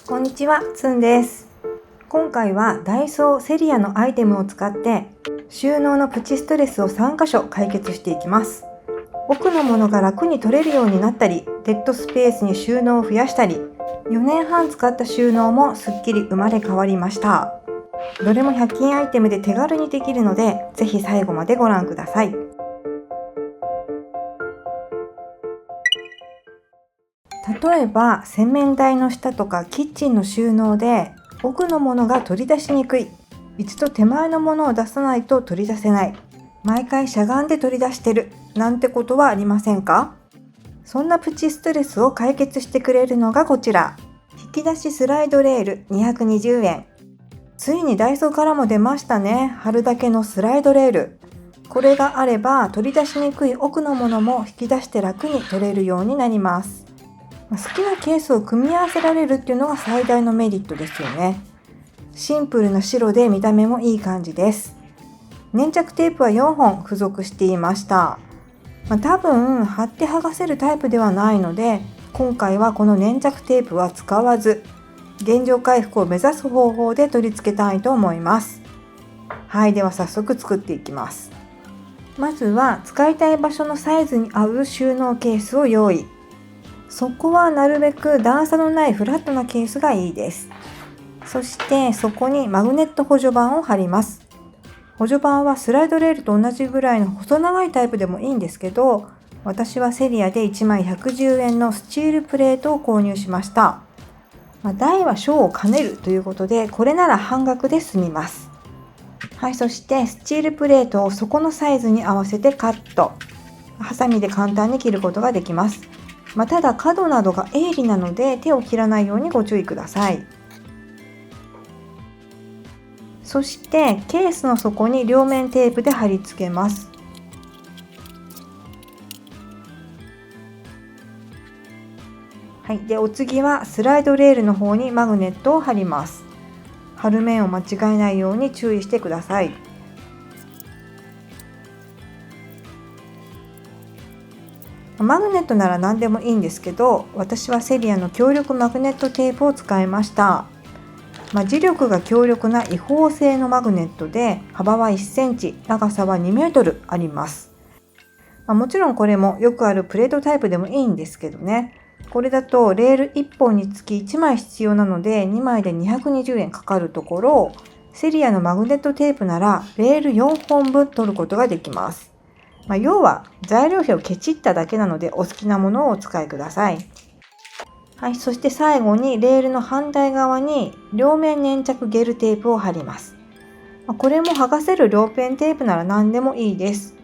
こんにちは、つんです。今回はダイソーセリアのアイテムを使って収納のプチストレスを3箇所解決していきます。奥のものが楽に取れるようになったり、デッドスペースに収納を増やしたり、4年半使った収納もすっきり生まれ変わりました。どれも100均アイテムで手軽にできるので、ぜひ最後までご覧ください。例えば洗面台の下とかキッチンの収納で奥のものが取り出しにくい、一度手前のものを出さないと取り出せない、毎回しゃがんで取り出してるなんてことはありませんか？そんなプチストレスを解決してくれるのがこちら、引き出しスライドレール220円。ついにダイソーからも出ましたね。貼るだけのスライドレール。これがあれば取り出しにくい奥のものも引き出して楽に取れるようになります。好きなケースを組み合わせられるっていうのが最大のメリットですよね。シンプルな白で見た目もいい感じです。粘着テープは4本付属していました。多分貼って剥がせるタイプではないので、今回はこの粘着テープは使わず、現状回復を目指す方法で取り付けたいと思います。はい、では早速作っていきます。まずは使いたい場所のサイズに合う収納ケースを用意。そこはなるべく段差のないフラットなケースがいいです。そしてそこにマグネット補助板を貼ります。補助板はスライドレールと同じぐらいの細長いタイプでもいいんですけど、私はセリアで1枚110円のスチールプレートを購入しました。大は小を兼ねるということで、これなら半額で済みます。はい、そしてスチールプレートを底のサイズに合わせてカット。ハサミで簡単に切ることができます。ただ角などが鋭利なので手を切らないようにご注意ください。そしてケースの底に両面テープで貼り付けます。はい、でお次はスライドレールの方にマグネットを貼ります。貼る面を間違えないように注意してください。マグネットなら何でもいいんですけど、私はセリアの強力マグネットテープを使いました。磁力が強力な違法製のマグネットで、幅は1センチ、長さは2メートルあります。もちろんこれもよくあるプレートタイプでもいいんですけどね。これだとレール1本につき1枚必要なので、2枚で220円かかるところ、セリアのマグネットテープならレール4本分取ることができます。要は材料費をケチっただけなので、お好きなものをお使いください。はい、そして最後にレールの反対側に両面粘着ゲルテープを貼ります。これも剥がせる両ペンテープなら何でもいいです。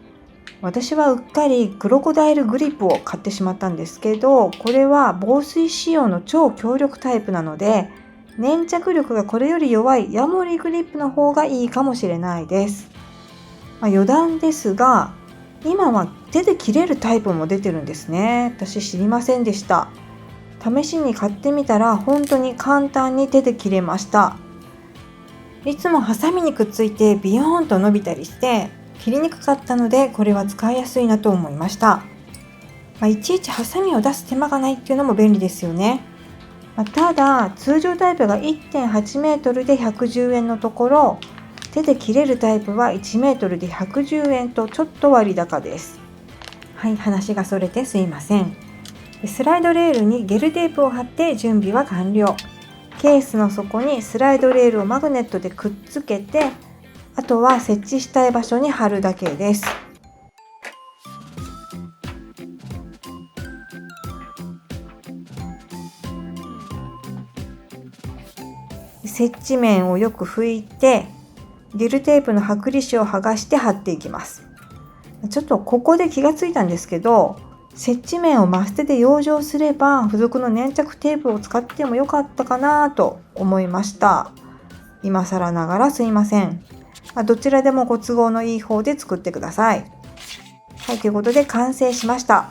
私はうっかりクロコダイルグリップを買ってしまったんですけど、これは防水仕様の超強力タイプなので、粘着力がこれより弱いヤモリグリップの方がいいかもしれないです。余談ですが、今は手で切れるタイプも出てるんですね。私知りませんでした。試しに買ってみたら本当に簡単に手で切れました。いつもハサミにくっついてビヨーンと伸びたりして切りにくかったので、これは使いやすいなと思いました。いちいちハサミを出す手間がないっていうのも便利ですよね。ただ通常タイプが 1.8 メートルで110円のところ、手で切れるタイプは1メートルで110円とちょっと割高です。はい、話がそれてすいません。スライドレールにゲルテープを貼って準備は完了。ケースの底にスライドレールをマグネットでくっつけて、あとは設置したい場所に貼るだけです。接地面をよく拭いて、ゲルテープの剥離紙を剥がして貼っていきます。ちょっとここで気がついたんですけど、接地面をマステで養生すれば付属の粘着テープを使ってもよかったかなと思いました。今更ながらすいません。どちらでもご都合のいい方で作ってください。はい、ということで完成しました。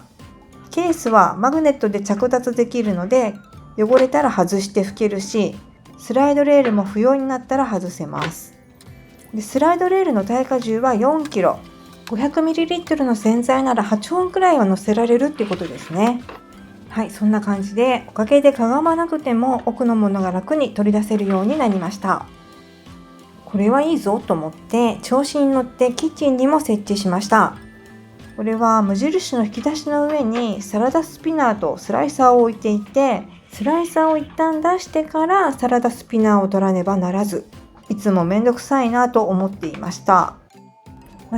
ケースはマグネットで着脱できるので、汚れたら外して拭けるし、スライドレールも不要になったら外せます。スライドレールの耐荷重は4キロ。500ml の洗剤なら8本くらいは乗せられるっていうことですね。はい、そんな感じでおかげでかがまなくても奥のものが楽に取り出せるようになりました。これはいいぞと思って調子に乗ってキッチンにも設置しました。これは無印の引き出しの上にサラダスピナーとスライサーを置いていて、スライサーを一旦出してからサラダスピナーを取らねばならず、いつもめんどくさいなと思っていました。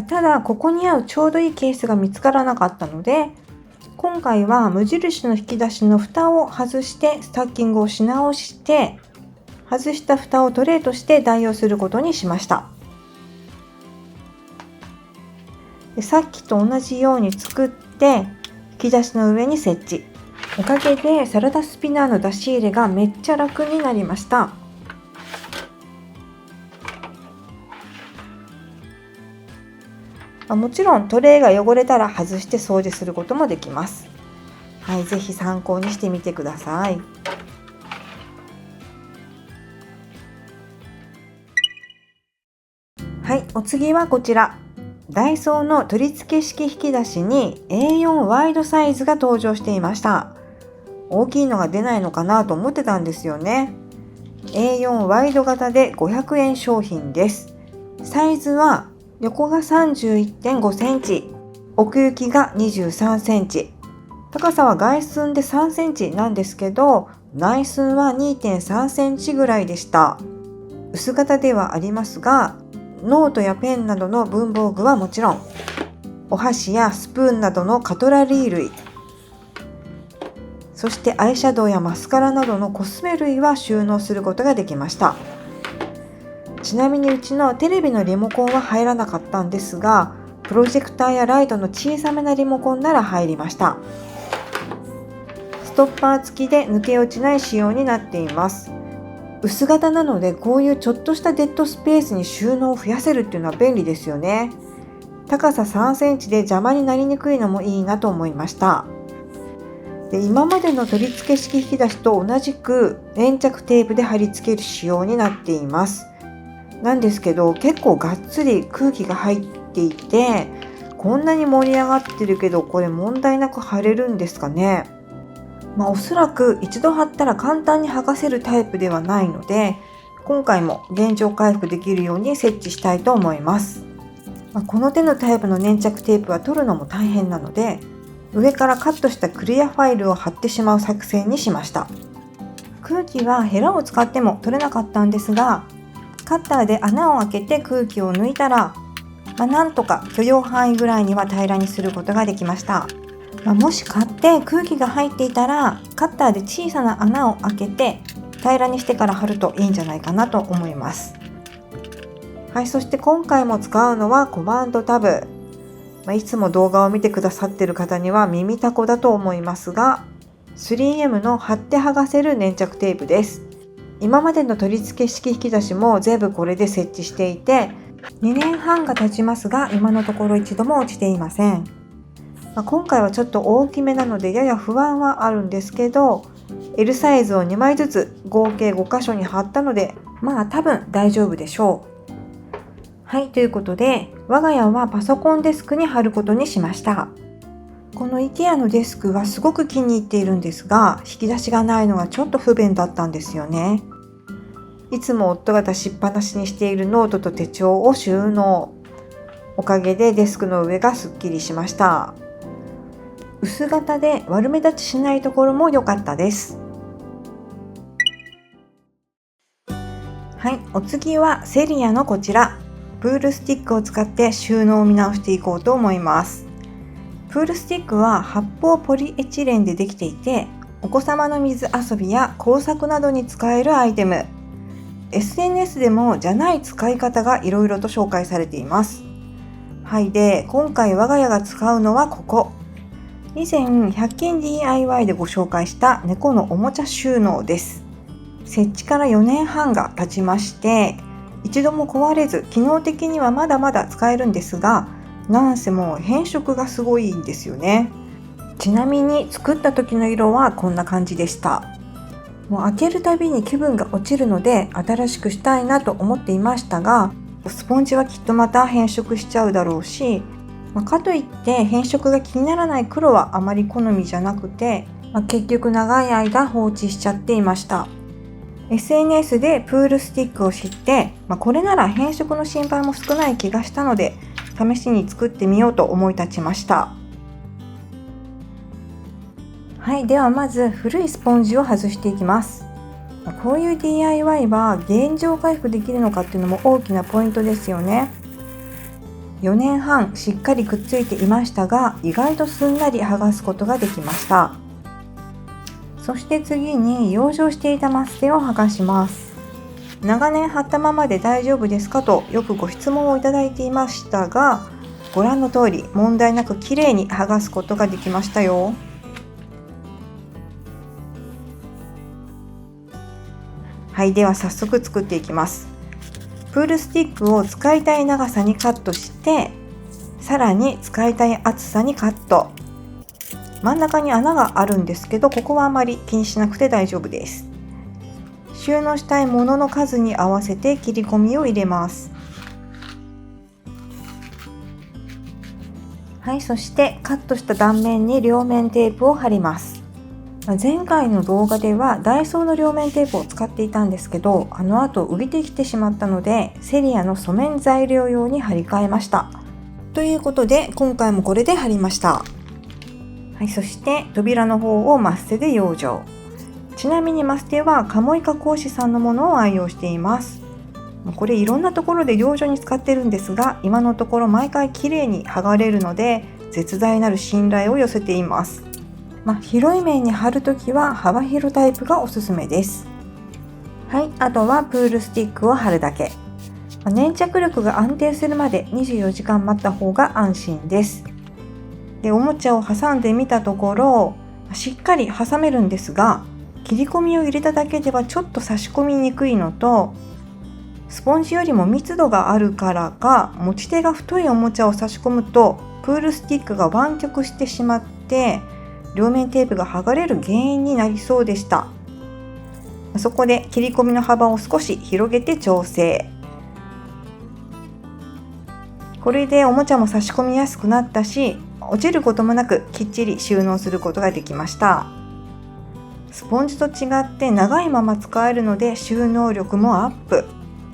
ただここに合うちょうどいいケースが見つからなかったので、今回は無印の引き出しの蓋を外してスタッキングをし直して、外した蓋をトレーとして代用することにしました。でさっきと同じように作って引き出しの上に設置。おかげでサラダスピナーの出し入れがめっちゃ楽になりました。もちろんトレイが汚れたら外して掃除することもできます。はい、ぜひ参考にしてみてください。はい、お次はこちら。ダイソーの取り付け式引き出しに A4 ワイドサイズが登場していました。大きいのが出ないのかなと思ってたんですよね。A4 ワイド型で500円商品です。サイズは横が 31.5 センチ、奥行きが23センチ、高さは外寸で3センチなんですけど、内寸は 2.3 センチぐらいでした。薄型ではありますが、ノートやペンなどの文房具はもちろん、お箸やスプーンなどのカトラリー類、そしてアイシャドウやマスカラなどのコスメ類は収納することができました。ちなみにうちのテレビのリモコンは入らなかったんですが、プロジェクターやライトの小さめなリモコンなら入りました。ストッパー付きで抜け落ちない仕様になっています。薄型なのでこういうちょっとしたデッドスペースに収納を増やせるっていうのは便利ですよね。高さ3センチで邪魔になりにくいのもいいなと思いました。で、今までの取り付け式引き出しと同じく粘着テープで貼り付ける仕様になっています。なんですけど結構がっつり空気が入っていて、こんなに盛り上がってるけどこれ問題なく貼れるんですかね。おそらく一度貼ったら簡単に剥がせるタイプではないので、今回も現状回復できるように設置したいと思います。この手のタイプの粘着テープは取るのも大変なので、上からカットしたクリアファイルを貼ってしまう作戦にしました。空気はヘラを使っても取れなかったんですが、カッターで穴を開けて空気を抜いたら、なんとか許容範囲ぐらいには平らにすることができました。もし買って空気が入っていたら、カッターで小さな穴を開けて平らにしてから貼るといいんじゃないかなと思います。はい、そして今回も使うのはコマンドタブ。いつも動画を見てくださっている方には耳たこだと思いますが、3M の貼って剥がせる粘着テープです。今までの取り付け式引き出しも全部これで設置していて、2年半が経ちますが、今のところ一度も落ちていません。今回はちょっと大きめなのでやや不安はあるんですけど、L サイズを2枚ずつ合計5箇所に貼ったので、多分大丈夫でしょう。はい、ということで我が家はパソコンデスクに貼ることにしました。この IKEA のデスクはすごく気に入っているんですが、引き出しがないのがちょっと不便だったんですよね。いつも夫が出しっぱなしにしているノートと手帳を収納。おかげでデスクの上がすっきりしました。薄型で悪目立ちしないところも良かったです。はい、お次はセリアのこちら、プールスティックを使って収納を見直していこうと思います。プールスティックは発泡ポリエチレンでできていて、お子様の水遊びや工作などに使えるアイテム。SNS でもじゃない使い方がいろいろと紹介されています。はい、で今回我が家が使うのはここ。以前100均 DIY でご紹介した猫のおもちゃ収納です。設置から4年半が経ちまして、一度も壊れず機能的にはまだまだ使えるんですが、なんせもう変色がすごいんですよね。ちなみに作った時の色はこんな感じでした。もう開けるたびに気分が落ちるので新しくしたいなと思っていましたが、スポンジはきっとまた変色しちゃうだろうし、かといって変色が気にならない黒はあまり好みじゃなくて、結局長い間放置しちゃっていました。SNS でプールスティックを知って、これなら変色の心配も少ない気がしたので、試しに作ってみようと思い立ちました。はい、ではまず古いスポンジを外していきます。こういう DIY は原状回復できるのかっていうのも大きなポイントですよね。4年半しっかりくっついていましたが、意外とすんなり剥がすことができました。そして次に養生していたマステを剥がします。長年貼ったままで大丈夫ですかとよくご質問をいただいていましたが、ご覧の通り問題なく綺麗に剥がすことができましたよ。はい、では早速作っていきます。プールスティックを使いたい長さにカットして、さらに使いたい厚さにカット。真ん中に穴があるんですけど、ここはあまり気にしなくて大丈夫です。収納したいものの数に合わせて切り込みを入れます。はい、そしてカットした断面に両面テープを貼ります。前回の動画ではダイソーの両面テープを使っていたんですけど、あの後浮いてきてしまったので、セリアの素面材料用に貼り替えました。ということで今回もこれで貼りました。はい、そして扉の方をマステで養生。ちなみにマステは鴨井加工士さんのものを愛用しています。これいろんなところで養生に使ってるんですが、今のところ毎回綺麗に剥がれるので絶大なる信頼を寄せています。広い面に貼るときは幅広タイプがおすすめです。はい、あとはプールスティックを貼るだけ。粘着力が安定するまで24時間待った方が安心です。で、おもちゃを挟んでみたところ、しっかり挟めるんですが、切り込みを入れただけではちょっと差し込みにくいのと、スポンジよりも密度があるからか、持ち手が太いおもちゃを差し込むとプールスティックが湾曲してしまって、両面テープが剥がれる原因になりそうでした。そこで切り込みの幅を少し広げて調整。これでおもちゃも差し込みやすくなったし、落ちることもなくきっちり収納することができました。スポンジと違って長いまま使えるので収納力もアップ。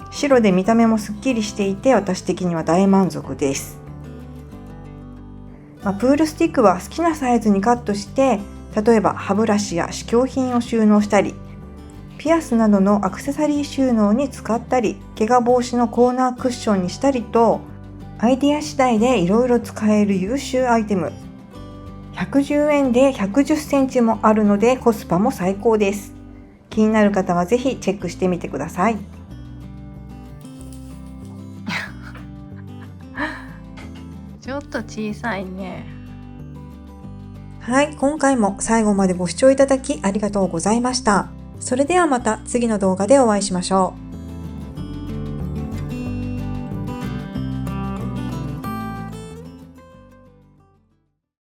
白で見た目もすっきりしていて、私的には大満足です。プールスティックは好きなサイズにカットして、例えば歯ブラシや試供品を収納したり、ピアスなどのアクセサリー収納に使ったり、怪我防止のコーナークッションにしたりと、アイデア次第でいろいろ使える優秀アイテム。110円で110センチもあるのでコスパも最高です。気になる方はぜひチェックしてみてください。ちょっと小さいね。はい、今回も最後までご視聴いただきありがとうございました。それではまた次の動画でお会いしましょう。